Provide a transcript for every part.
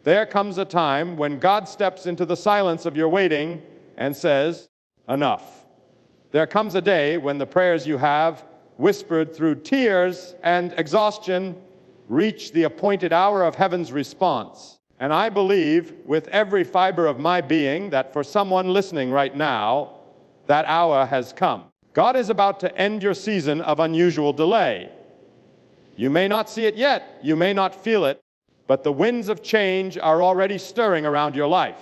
There comes a time when God steps into the silence of your waiting and says, enough. There comes a day when the prayers you have, whispered through tears and exhaustion, reach the appointed hour of heaven's response. And I believe with every fiber of my being that for someone listening right now, that hour has come. God is about to end your season of unusual delay. You may not see it yet, you may not feel it, but the winds of change are already stirring around your life.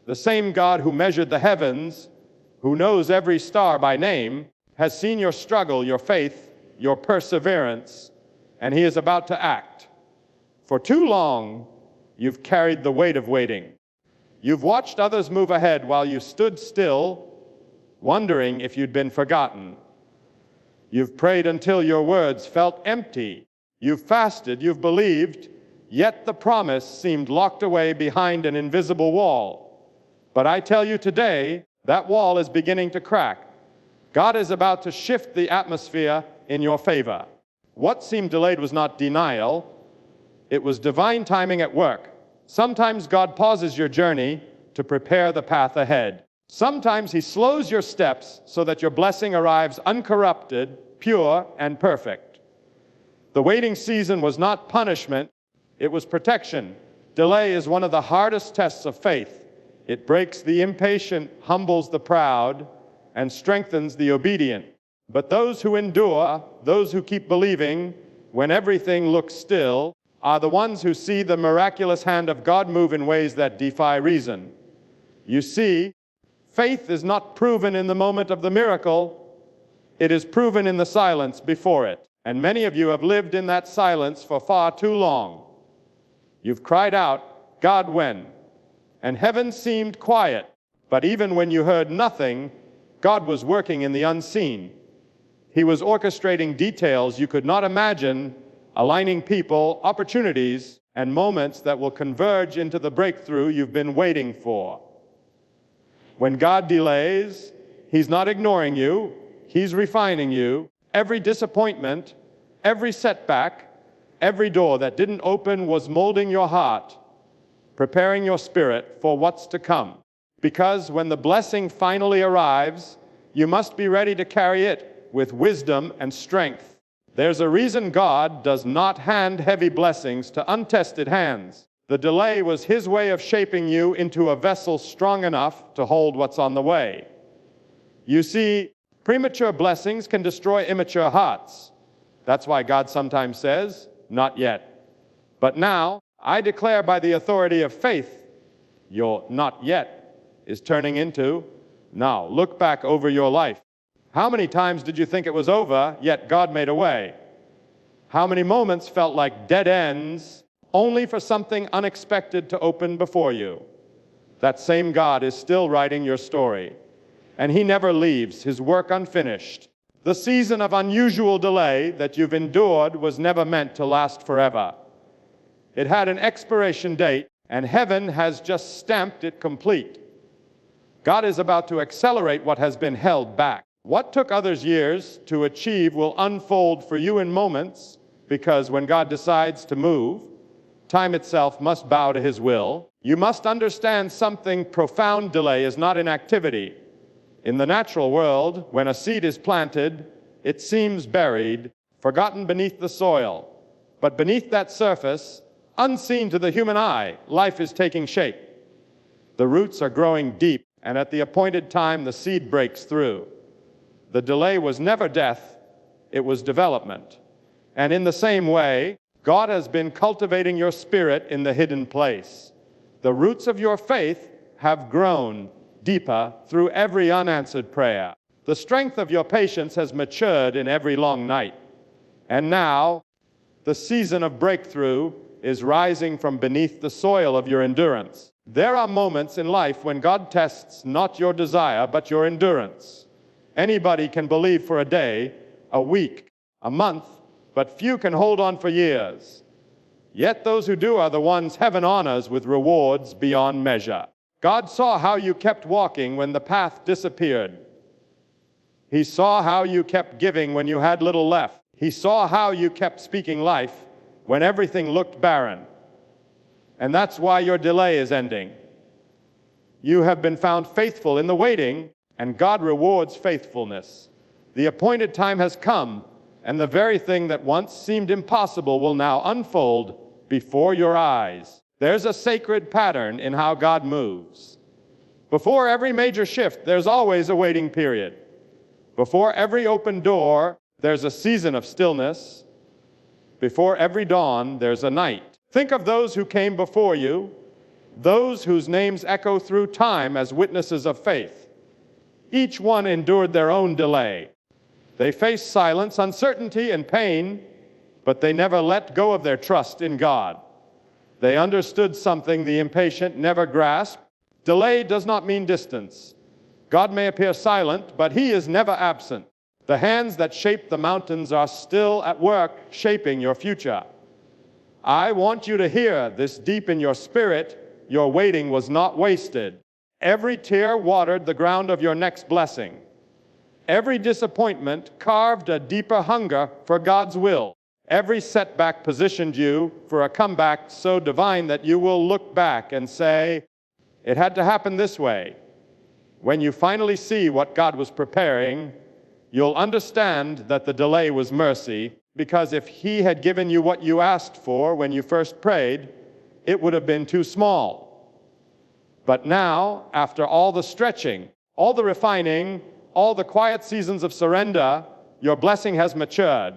The same God who measured the heavens, who knows every star by name, has seen your struggle, your faith, your perseverance, and he is about to act. For too long, you've carried the weight of waiting. You've watched others move ahead while you stood still, wondering if you'd been forgotten. You've prayed until your words felt empty. You've fasted, you've believed, yet the promise seemed locked away behind an invisible wall. But I tell you today, that wall is beginning to crack. God is about to shift the atmosphere in your favor. What seemed delayed was not denial, it was divine timing at work. Sometimes God pauses your journey to prepare the path ahead. Sometimes he slows your steps so that your blessing arrives uncorrupted, pure, and perfect. The waiting season was not punishment, it was protection. Delay is one of the hardest tests of faith. It breaks the impatient, humbles the proud, and strengthens the obedient. But those who endure, those who keep believing, when everything looks still, are the ones who see the miraculous hand of God move in ways that defy reason. You see, faith is not proven in the moment of the miracle, it is proven in the silence before it. And many of you have lived in that silence for far too long. You've cried out, God, when? And heaven seemed quiet, but even when you heard nothing, God was working in the unseen. He was orchestrating details you could not imagine, aligning people, opportunities, and moments that will converge into the breakthrough you've been waiting for. When God delays, he's not ignoring you, he's refining you. Every disappointment, every setback, every door that didn't open was molding your heart, preparing your spirit for what's to come. Because when the blessing finally arrives, you must be ready to carry it with wisdom and strength. There's a reason God does not hand heavy blessings to untested hands. The delay was his way of shaping you into a vessel strong enough to hold what's on the way. You see, premature blessings can destroy immature hearts. That's why God sometimes says, not yet. But now, I declare by the authority of faith, your not yet is turning into now. Look back over your life. How many times did you think it was over, yet God made a way? How many moments felt like dead ends, only for something unexpected to open before you? That same God is still writing your story, and he never leaves his work unfinished. The season of unusual delay that you've endured was never meant to last forever. It had an expiration date, and heaven has just stamped it complete. God is about to accelerate what has been held back. What took others years to achieve will unfold for you in moments, because when God decides to move, time itself must bow to his will. You must understand something: profound delay is not inactivity. In the natural world, when a seed is planted, it seems buried, forgotten beneath the soil. But beneath that surface, unseen to the human eye, life is taking shape. The roots are growing deep, and at the appointed time, the seed breaks through. The delay was never death, it was development. And in the same way, God has been cultivating your spirit in the hidden place. The roots of your faith have grown deeper through every unanswered prayer. The strength of your patience has matured in every long night. And now, the season of breakthrough is rising from beneath the soil of your endurance. There are moments in life when God tests not your desire, but your endurance. Anybody can believe for a day, a week, a month, but few can hold on for years. Yet those who do are the ones heaven honors with rewards beyond measure. God saw how you kept walking when the path disappeared. He saw how you kept giving when you had little left. He saw how you kept speaking life when everything looked barren. And that's why your delay is ending. You have been found faithful in the waiting, and God rewards faithfulness. The appointed time has come, and the very thing that once seemed impossible will now unfold before your eyes. There's a sacred pattern in how God moves. Before every major shift, there's always a waiting period. Before every open door, there's a season of stillness. Before every dawn, there's a night. Think of those who came before you, those whose names echo through time as witnesses of faith. Each one endured their own delay. They faced silence, uncertainty, and pain, but they never let go of their trust in God. They understood something the impatient never grasp. Delay does not mean distance. God may appear silent, but He is never absent. The hands that shape the mountains are still at work shaping your future. I want you to hear this deep in your spirit. Your waiting was not wasted. Every tear watered the ground of your next blessing. Every disappointment carved a deeper hunger for God's will. Every setback positioned you for a comeback so divine that you will look back and say, it had to happen this way. When you finally see what God was preparing, you'll understand that the delay was mercy, because if He had given you what you asked for when you first prayed, it would have been too small. But now, after all the stretching, all the refining, all the quiet seasons of surrender, your blessing has matured,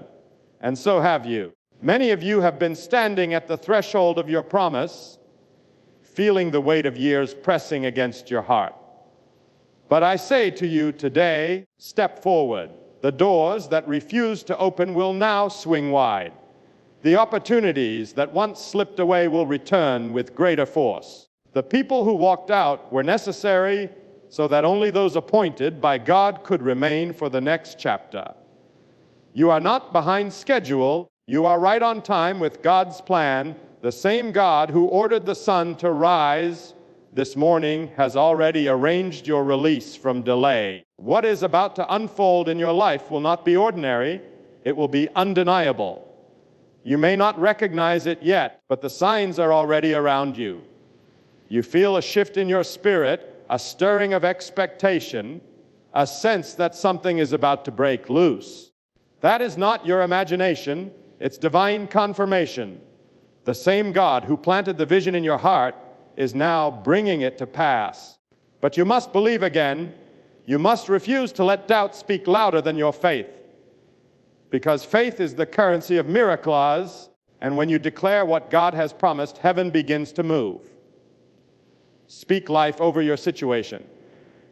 and so have you. Many of you have been standing at the threshold of your promise, feeling the weight of years pressing against your heart. But I say to you today, step forward. The doors that refuse to open will now swing wide. The opportunities that once slipped away will return with greater force. The people who walked out were necessary so that only those appointed by God could remain for the next chapter. You are not behind schedule. You are right on time with God's plan. The same God who ordered the sun to rise this morning has already arranged your release from delay. What is about to unfold in your life will not be ordinary. It will be undeniable. You may not recognize it yet, but the signs are already around you. You feel a shift in your spirit, a stirring of expectation, a sense that something is about to break loose. That is not your imagination. It's divine confirmation. The same God who planted the vision in your heart is now bringing it to pass. But you must believe again. You must refuse to let doubt speak louder than your faith. Because faith is the currency of miracles, and when you declare what God has promised, heaven begins to move. Speak life over your situation.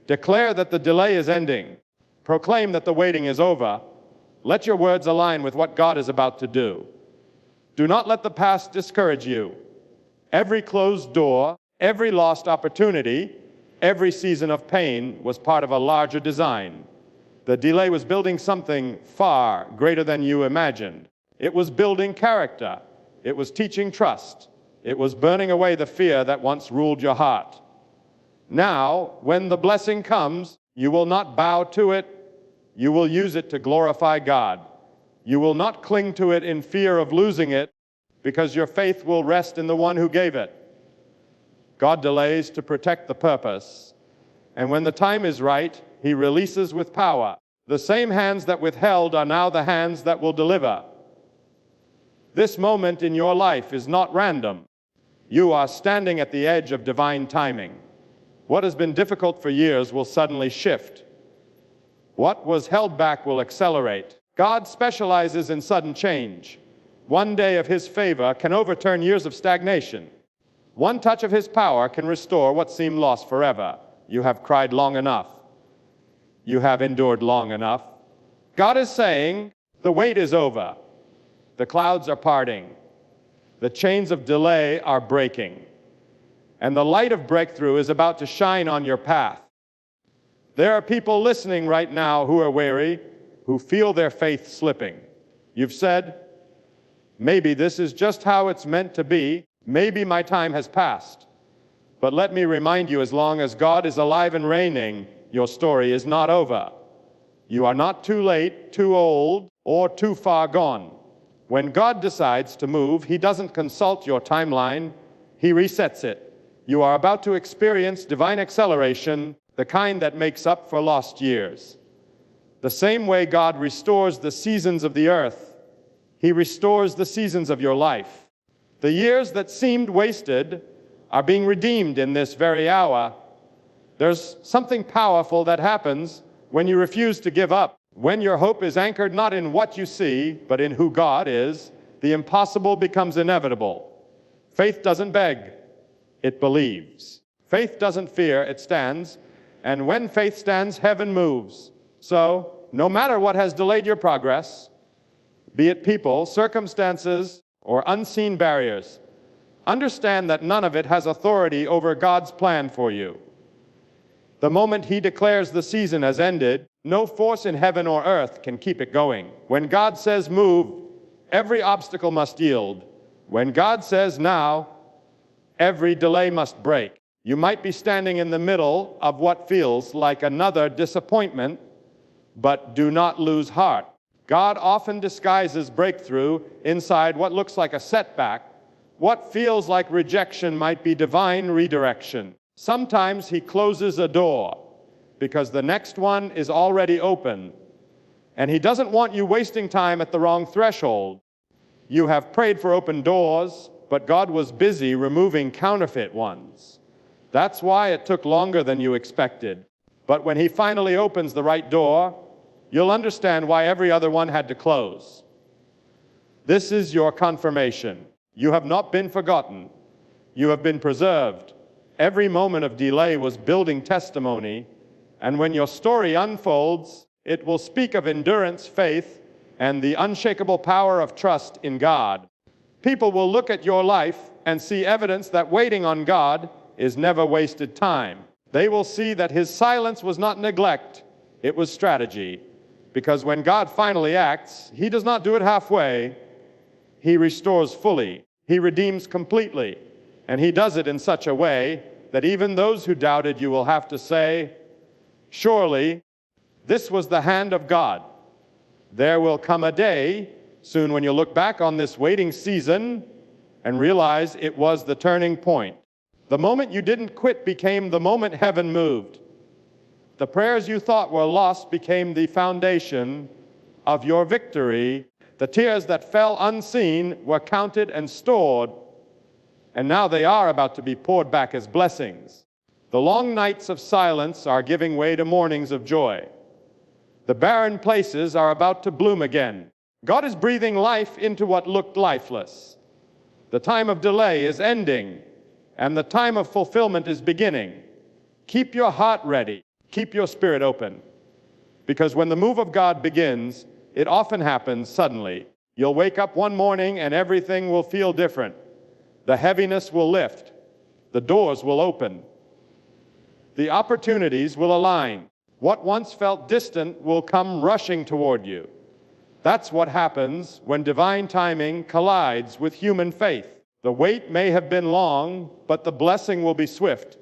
Declare that the delay is ending. Proclaim that the waiting is over. Let your words align with what God is about to do. Do not let the past discourage you. Every closed door, every lost opportunity, every season of pain was part of a larger design. The delay was building something far greater than you imagined. It was building character. It was teaching trust. It was burning away the fear that once ruled your heart. Now, when the blessing comes, you will not bow to it. You will use it to glorify God. You will not cling to it in fear of losing it, because your faith will rest in the one who gave it. God delays to protect the purpose, and when the time is right, He releases with power. The same hands that withheld are now the hands that will deliver. This moment in your life is not random. You are standing at the edge of divine timing. What has been difficult for years will suddenly shift. What was held back will accelerate. God specializes in sudden change. One day of His favor can overturn years of stagnation. One touch of His power can restore what seemed lost forever. You have cried long enough. You have endured long enough. God is saying, the wait is over. The clouds are parting. The chains of delay are breaking. And the light of breakthrough is about to shine on your path. There are people listening right now who are weary, who feel their faith slipping. You've said, maybe this is just how it's meant to be. Maybe my time has passed. But let me remind you, as long as God is alive and reigning, your story is not over. You are not too late, too old, or too far gone. When God decides to move, He doesn't consult your timeline. He resets it. You are about to experience divine acceleration, the kind that makes up for lost years. The same way God restores the seasons of the earth, He restores the seasons of your life. The years that seemed wasted are being redeemed in this very hour. There's something powerful that happens when you refuse to give up. When your hope is anchored not in what you see, but in who God is, the impossible becomes inevitable. Faith doesn't beg, it believes. Faith doesn't fear, it stands. And when faith stands, heaven moves. So, no matter what has delayed your progress, be it people, circumstances, or unseen barriers, understand that none of it has authority over God's plan for you. The moment He declares the season has ended, no force in heaven or earth can keep it going. When God says move, every obstacle must yield. When God says now, every delay must break. You might be standing in the middle of what feels like another disappointment, but do not lose heart. God often disguises breakthrough inside what looks like a setback. What feels like rejection might be divine redirection. Sometimes He closes a door because the next one is already open, and He doesn't want you wasting time at the wrong threshold. You have prayed for open doors, but God was busy removing counterfeit ones. That's why it took longer than you expected. But when He finally opens the right door, you'll understand why every other one had to close. This is your confirmation. You have not been forgotten. You have been preserved. Every moment of delay was building testimony, and when your story unfolds, it will speak of endurance, faith, and the unshakable power of trust in God. People will look at your life and see evidence that waiting on God is never wasted time. They will see that His silence was not neglect, it was strategy. Because when God finally acts, He does not do it halfway. He restores fully. He redeems completely. And He does it in such a way that even those who doubted you will have to say, surely this was the hand of God. There will come a day soon when you look back on this waiting season and realize it was the turning point. The moment you didn't quit became the moment heaven moved. The prayers you thought were lost became the foundation of your victory. The tears that fell unseen were counted and stored, and now they are about to be poured back as blessings. The long nights of silence are giving way to mornings of joy. The barren places are about to bloom again. God is breathing life into what looked lifeless. The time of delay is ending, and the time of fulfillment is beginning. Keep your heart ready. Keep your spirit open. Because when the move of God begins, it often happens suddenly. You'll wake up one morning and everything will feel different. The heaviness will lift. The doors will open. The opportunities will align. What once felt distant will come rushing toward you. That's what happens when divine timing collides with human faith. The wait may have been long, but the blessing will be swift.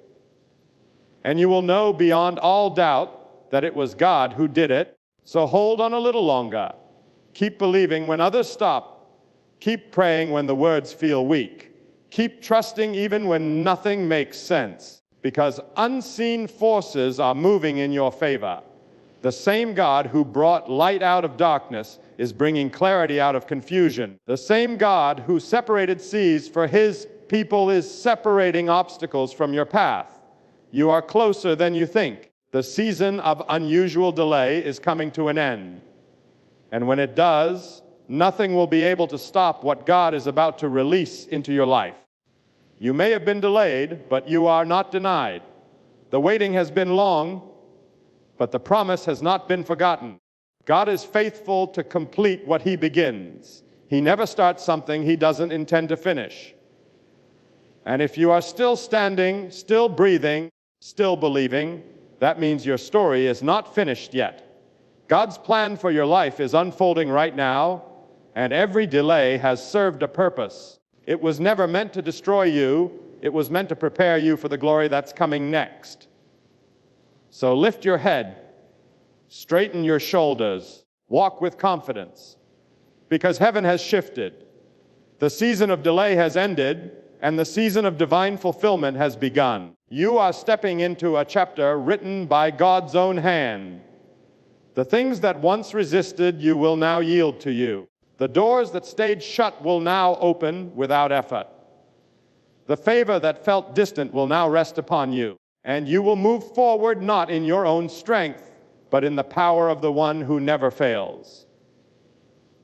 And you will know beyond all doubt that it was God who did it. So hold on a little longer. Keep believing when others stop. Keep praying when the words feel weak. Keep trusting even when nothing makes sense. Because unseen forces are moving in your favor. The same God who brought light out of darkness is bringing clarity out of confusion. The same God who separated seas for His people is separating obstacles from your path. You are closer than you think. The season of unusual delay is coming to an end. And when it does, nothing will be able to stop what God is about to release into your life. You may have been delayed, but you are not denied. The waiting has been long, but the promise has not been forgotten. God is faithful to complete what He begins. He never starts something He doesn't intend to finish. And if you are still standing, still breathing, still believing, that means your story is not finished yet. God's plan for your life is unfolding right now, and every delay has served a purpose. It was never meant to destroy you. It was meant to prepare you for the glory that's coming next. So lift your head, straighten your shoulders, walk with confidence, because heaven has shifted. The season of delay has ended, and the season of divine fulfillment has begun. You are stepping into a chapter written by God's own hand. The things that once resisted you will now yield to you. The doors that stayed shut will now open without effort. The favor that felt distant will now rest upon you, and you will move forward not in your own strength, but in the power of the one who never fails.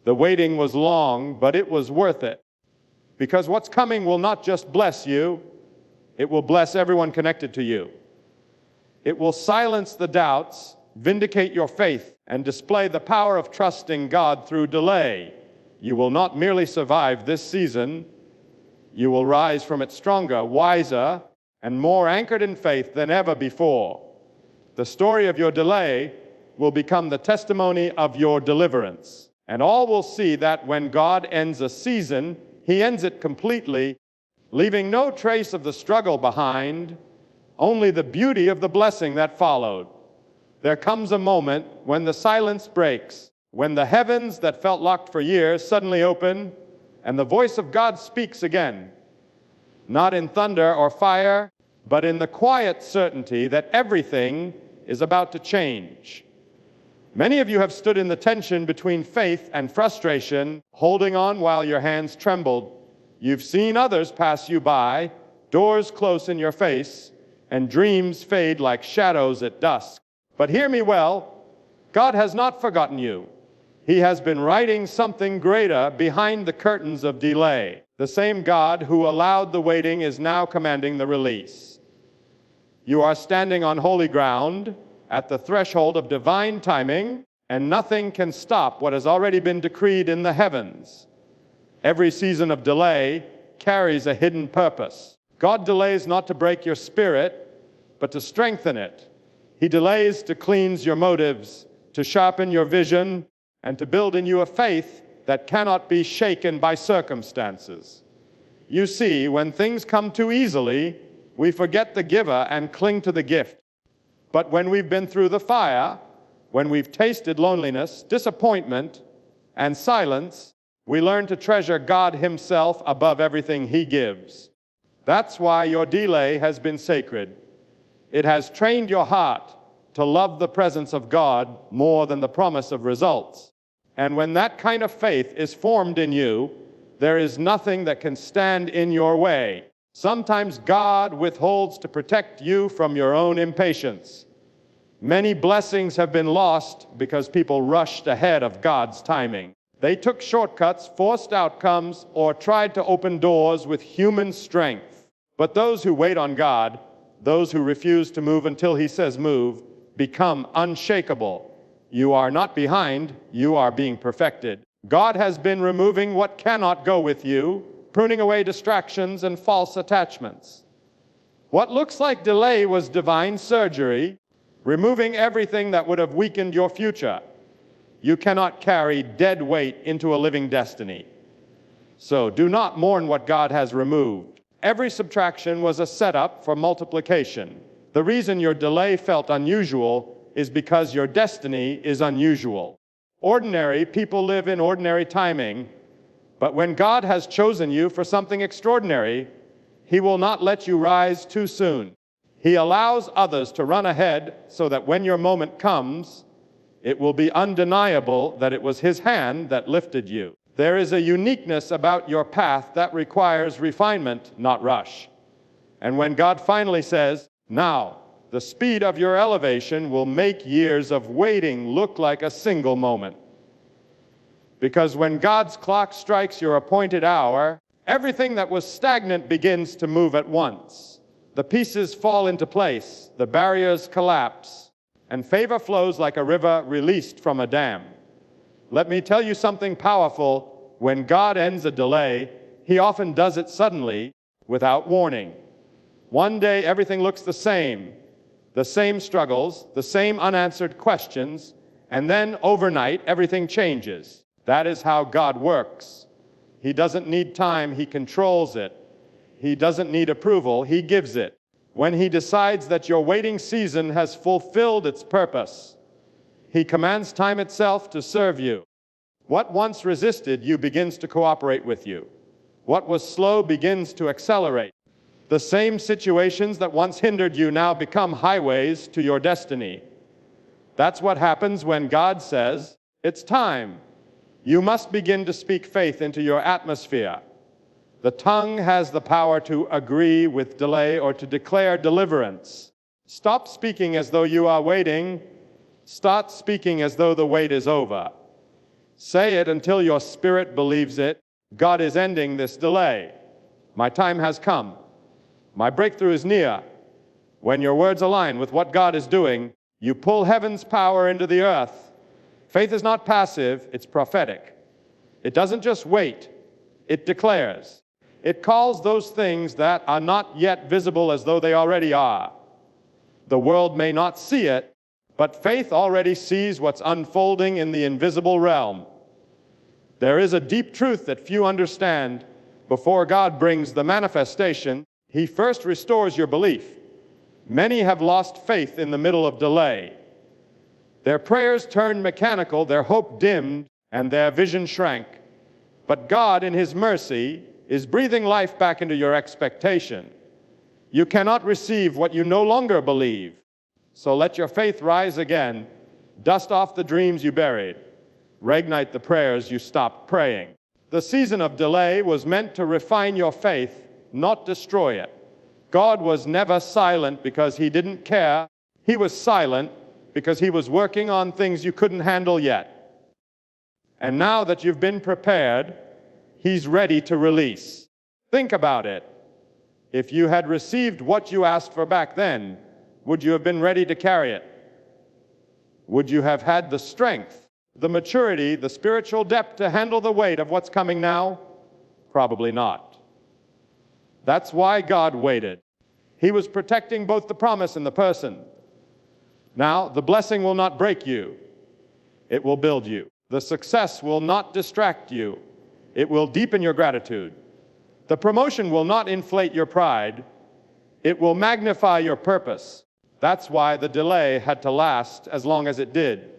The waiting was long, but it was worth it, because what's coming will not just bless you, it will bless everyone connected to you. It will silence the doubts, vindicate your faith, and display the power of trusting God through delay. You will not merely survive this season, you will rise from it stronger, wiser, and more anchored in faith than ever before. The story of your delay will become the testimony of your deliverance. And all will see that when God ends a season, He ends it completely, leaving no trace of the struggle behind, only the beauty of the blessing that followed. There comes a moment when the silence breaks, when the heavens that felt locked for years suddenly open, and the voice of God speaks again, not in thunder or fire, but in the quiet certainty that everything is about to change. Many of you have stood in the tension between faith and frustration, holding on while your hands trembled. You've seen others pass you by, doors close in your face, and dreams fade like shadows at dusk. But hear me well, God has not forgotten you. He has been writing something greater behind the curtains of delay. The same God who allowed the waiting is now commanding the release. You are standing on holy ground, at the threshold of divine timing, and nothing can stop what has already been decreed in the heavens. Every season of delay carries a hidden purpose. God delays not to break your spirit, but to strengthen it. He delays to cleanse your motives, to sharpen your vision, and to build in you a faith that cannot be shaken by circumstances. You see, when things come too easily, we forget the giver and cling to the gift. But when we've been through the fire, when we've tasted loneliness, disappointment, and silence, we learn to treasure God Himself above everything He gives. That's why your delay has been sacred. It has trained your heart to love the presence of God more than the promise of results. And when that kind of faith is formed in you, there is nothing that can stand in your way. Sometimes God withholds to protect you from your own impatience. Many blessings have been lost because people rushed ahead of God's timing. They took shortcuts, forced outcomes, or tried to open doors with human strength. But those who wait on God, those who refuse to move until He says move, become unshakable. You are not behind, you are being perfected. God has been removing what cannot go with you, pruning away distractions and false attachments. What looks like delay was divine surgery, removing everything that would have weakened your future. You cannot carry dead weight into a living destiny. So do not mourn what God has removed. Every subtraction was a setup for multiplication. The reason your delay felt unusual is because your destiny is unusual. Ordinary people live in ordinary timing, but when God has chosen you for something extraordinary, He will not let you rise too soon. He allows others to run ahead so that when your moment comes, it will be undeniable that it was His hand that lifted you. There is a uniqueness about your path that requires refinement, not rush. And when God finally says, "Now, the speed of your elevation will make years of waiting look like a single moment." Because when God's clock strikes your appointed hour, everything that was stagnant begins to move at once. The pieces fall into place, the barriers collapse, and favor flows like a river released from a dam. Let me tell you something powerful. When God ends a delay, He often does it suddenly, without warning. One day everything looks the same struggles, the same unanswered questions, and then overnight everything changes. That is how God works. He doesn't need time, He controls it. He doesn't need approval, He gives it. When He decides that your waiting season has fulfilled its purpose, He commands time itself to serve you. What once resisted you begins to cooperate with you. What was slow begins to accelerate. The same situations that once hindered you now become highways to your destiny. That's what happens when God says, it's time. You must begin to speak faith into your atmosphere. The tongue has the power to agree with delay or to declare deliverance. Stop speaking as though you are waiting. Start speaking as though the wait is over. Say it until your spirit believes it. God is ending this delay. My time has come. My breakthrough is near. When your words align with what God is doing, you pull heaven's power into the earth. Faith is not passive, it's prophetic. It doesn't just wait, it declares. It calls those things that are not yet visible as though they already are. The world may not see it, but faith already sees what's unfolding in the invisible realm. There is a deep truth that few understand. Before God brings the manifestation, He first restores your belief. Many have lost faith in the middle of delay. Their prayers turned mechanical, their hope dimmed, and their vision shrank. But God, in His mercy, is breathing life back into your expectation. You cannot receive what you no longer believe. So let your faith rise again. Dust off the dreams you buried. Reignite the prayers you stopped praying. The season of delay was meant to refine your faith, not destroy it. God was never silent because He didn't care. He was silent because He was working on things you couldn't handle yet. And now that you've been prepared, He's ready to release. Think about it. If you had received what you asked for back then, would you have been ready to carry it? Would you have had the strength, the maturity, the spiritual depth to handle the weight of what's coming now? Probably not. That's why God waited. He was protecting both the promise and the person. Now, the blessing will not break you. It will build you. The success will not distract you. It will deepen your gratitude. The promotion will not inflate your pride. It will magnify your purpose. That's why the delay had to last as long as it did.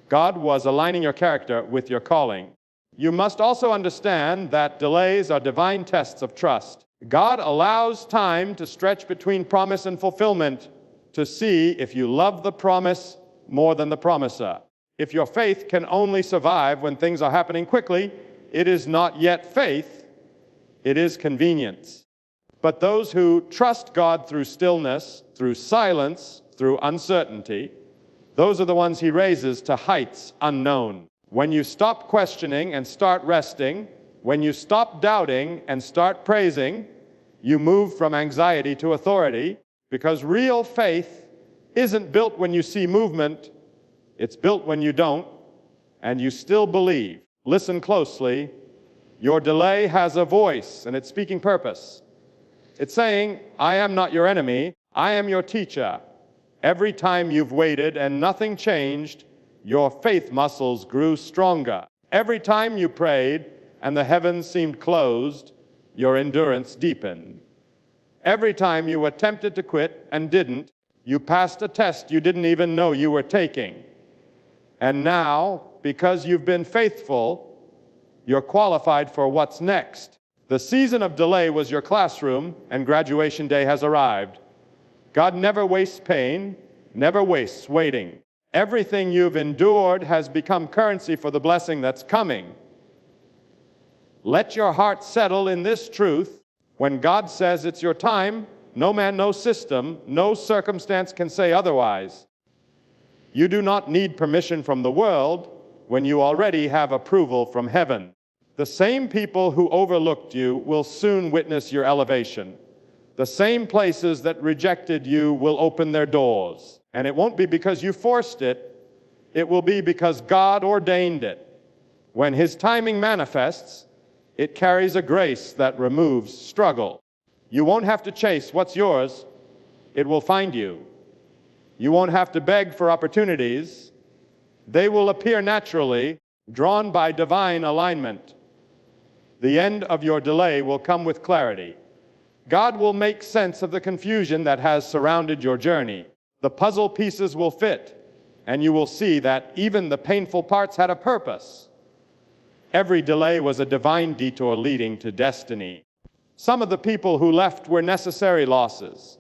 God was aligning your character with your calling. You must also understand that delays are divine tests of trust. God allows time to stretch between promise and fulfillment to see if you love the promise more than the promiser. If your faith can only survive when things are happening quickly, it is not yet faith, it is convenience. But those who trust God through stillness, through silence, through uncertainty, those are the ones He raises to heights unknown. When you stop questioning and start resting, when you stop doubting and start praising, you move from anxiety to authority, because real faith isn't built when you see movement, it's built when you don't, and you still believe. Listen closely. Your delay has a voice, and it's speaking purpose. It's saying, I am not your enemy, I am your teacher. Every time you've waited and nothing changed, your faith muscles grew stronger. Every time you prayed and the heavens seemed closed, your endurance deepened. Every time you attempted to quit and didn't, you passed a test you didn't even know you were taking. And now, because you've been faithful, you're qualified for what's next. The season of delay was your classroom, and graduation day has arrived. God never wastes pain, never wastes waiting. Everything you've endured has become currency for the blessing that's coming. Let your heart settle in this truth. When God says it's your time, no man, no system, no circumstance can say otherwise. You do not need permission from the world when you already have approval from heaven. The same people who overlooked you will soon witness your elevation. The same places that rejected you will open their doors. And it won't be because you forced it. It will be because God ordained it. When His timing manifests, it carries a grace that removes struggle. You won't have to chase what's yours. It will find you. You won't have to beg for opportunities. They will appear naturally, drawn by divine alignment. The end of your delay will come with clarity. God will make sense of the confusion that has surrounded your journey. The puzzle pieces will fit, and you will see that even the painful parts had a purpose. Every delay was a divine detour leading to destiny. Some of the people who left were necessary losses.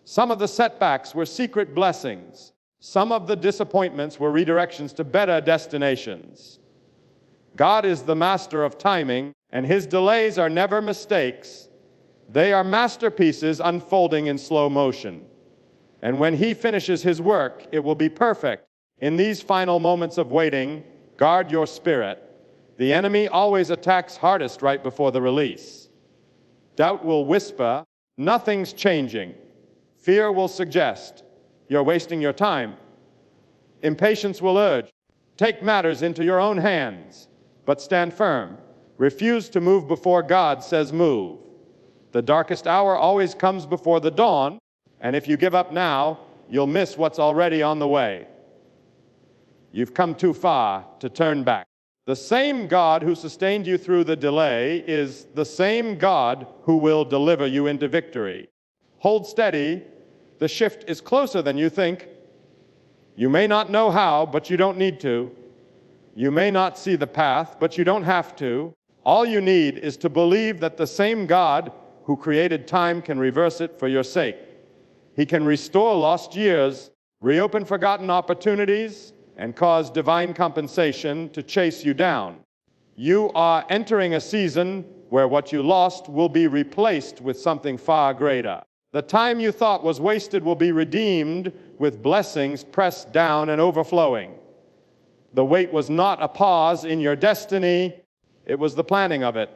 Some of the setbacks were secret blessings. Some of the disappointments were redirections to better destinations. God is the master of timing, and his delays are never mistakes. They are masterpieces unfolding in slow motion. And when he finishes his work, it will be perfect. In these final moments of waiting, guard your spirit. The enemy always attacks hardest right before the release. Doubt will whisper, nothing's changing. Fear will suggest, you're wasting your time. Impatience will urge, take matters into your own hands. But stand firm. Refuse to move before God says move. The darkest hour always comes before the dawn, and if you give up now, you'll miss what's already on the way. You've come too far to turn back. The same God who sustained you through the delay is the same God who will deliver you into victory. Hold steady. The shift is closer than you think. You may not know how, but you don't need to. You may not see the path, but you don't have to. All you need is to believe that the same God who created time can reverse it for your sake. He can restore lost years, reopen forgotten opportunities, and cause divine compensation to chase you down. You are entering a season where what you lost will be replaced with something far greater. The time you thought was wasted will be redeemed with blessings pressed down and overflowing. The wait was not a pause in your destiny, it was the planning of it.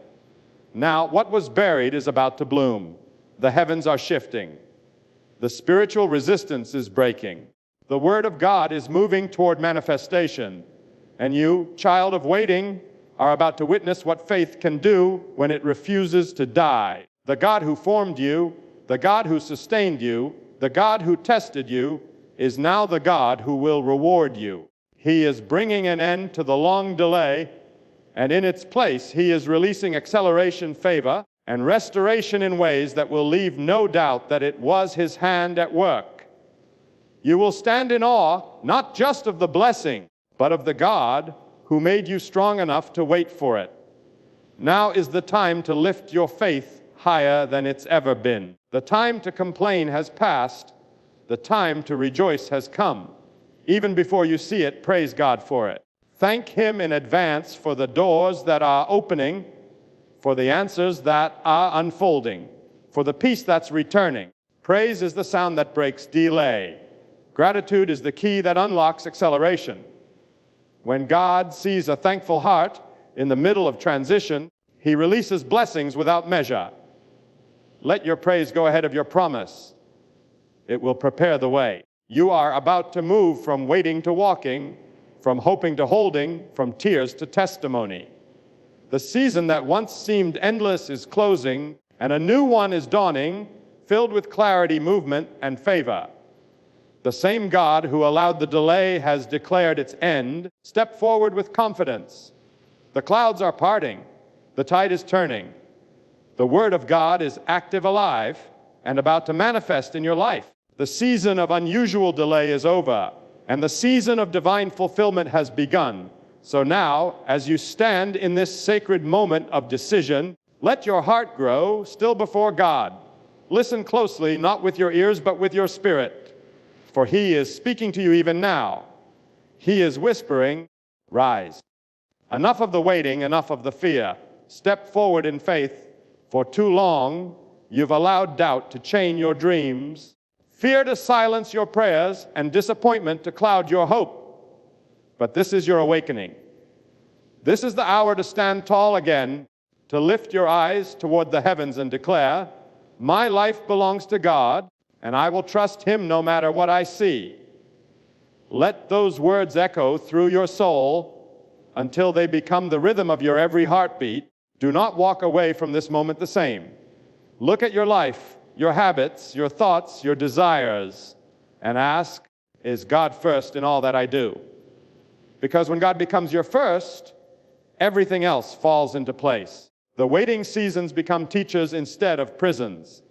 Now, what was buried is about to bloom. The heavens are shifting. The spiritual resistance is breaking. The Word of God is moving toward manifestation. And you, child of waiting, are about to witness what faith can do when it refuses to die. The God who formed you, the God who sustained you, the God who tested you, is now the God who will reward you. He is bringing an end to the long delay, and in its place, he is releasing acceleration, favor, and restoration in ways that will leave no doubt that it was his hand at work. You will stand in awe, not just of the blessing, but of the God who made you strong enough to wait for it. Now is the time to lift your faith higher than it's ever been. The time to complain has passed. The time to rejoice has come. Even before you see it, praise God for it. Thank him in advance for the doors that are opening, for the answers that are unfolding, for the peace that's returning. Praise is the sound that breaks delay. Gratitude is the key that unlocks acceleration. When God sees a thankful heart in the middle of transition, he releases blessings without measure. Let your praise go ahead of your promise. It will prepare the way. You are about to move from waiting to walking, from hoping to holding, from tears to testimony. The season that once seemed endless is closing, and a new one is dawning, filled with clarity, movement, and favor. The same God who allowed the delay has declared its end. Step forward with confidence. The clouds are parting. The tide is turning. The Word of God is active, alive, and about to manifest in your life. The season of unusual delay is over, and the season of divine fulfillment has begun. So now, as you stand in this sacred moment of decision, let your heart grow still before God. Listen closely, not with your ears, but with your spirit, for he is speaking to you even now. He is whispering, rise. Enough of the waiting, enough of the fear. Step forward in faith. For too long, you've allowed doubt to chain your dreams, fear to silence your prayers, and disappointment to cloud your hope. But this is your awakening. This is the hour to stand tall again, to lift your eyes toward the heavens and declare, my life belongs to God, and I will trust him no matter what I see. Let those words echo through your soul until they become the rhythm of your every heartbeat. Do not walk away from this moment the same. Look at your life, your habits, your thoughts, your desires, and ask, is God first in all that I do? Because when God becomes your first, everything else falls into place. The waiting seasons become teachers instead of prisons.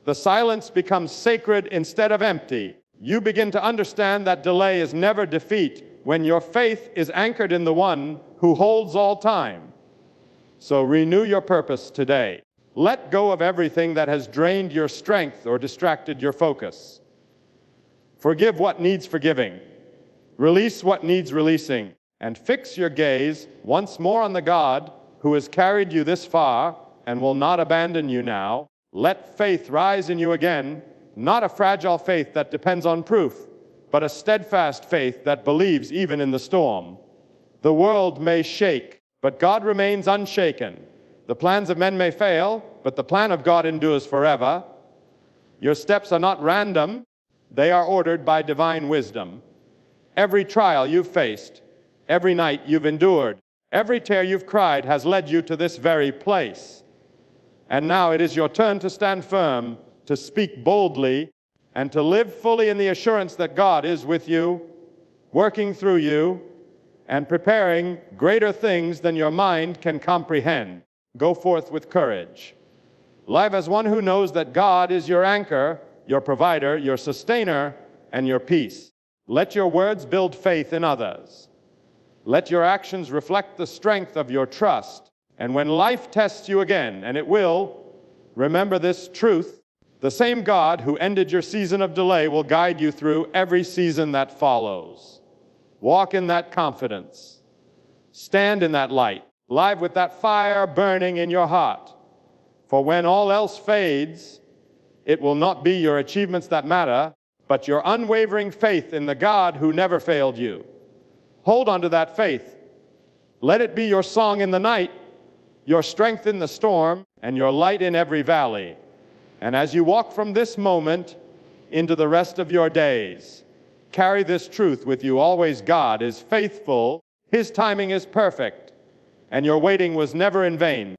The silence becomes sacred instead of empty. You begin to understand that delay is never defeat when your faith is anchored in the one who holds all time. So renew your purpose today. Let go of everything that has drained your strength or distracted your focus. Forgive what needs forgiving. Release what needs releasing. And fix your gaze once more on the God who has carried you this far and will not abandon you now. Let faith rise in you again, not a fragile faith that depends on proof, but a steadfast faith that believes even in the storm. The world may shake, but God remains unshaken. The plans of men may fail, but the plan of God endures forever. Your steps are not random, they are ordered by divine wisdom. Every trial you've faced, every night you've endured, every tear you've cried has led you to this very place. And now it is your turn to stand firm, to speak boldly, and to live fully in the assurance that God is with you, working through you, and preparing greater things than your mind can comprehend. Go forth with courage. Live as one who knows that God is your anchor, your provider, your sustainer, and your peace. Let your words build faith in others. Let your actions reflect the strength of your trust. And when life tests you again, and it will, remember this truth: the same God who ended your season of delay will guide you through every season that follows. Walk in that confidence. Stand in that light. Live with that fire burning in your heart. For when all else fades, it will not be your achievements that matter, but your unwavering faith in the God who never failed you. Hold on to that faith. Let it be your song in the night, your strength in the storm, and your light in every valley. And as you walk from this moment into the rest of your days, carry this truth with you always: God is faithful, His timing is perfect, and your waiting was never in vain.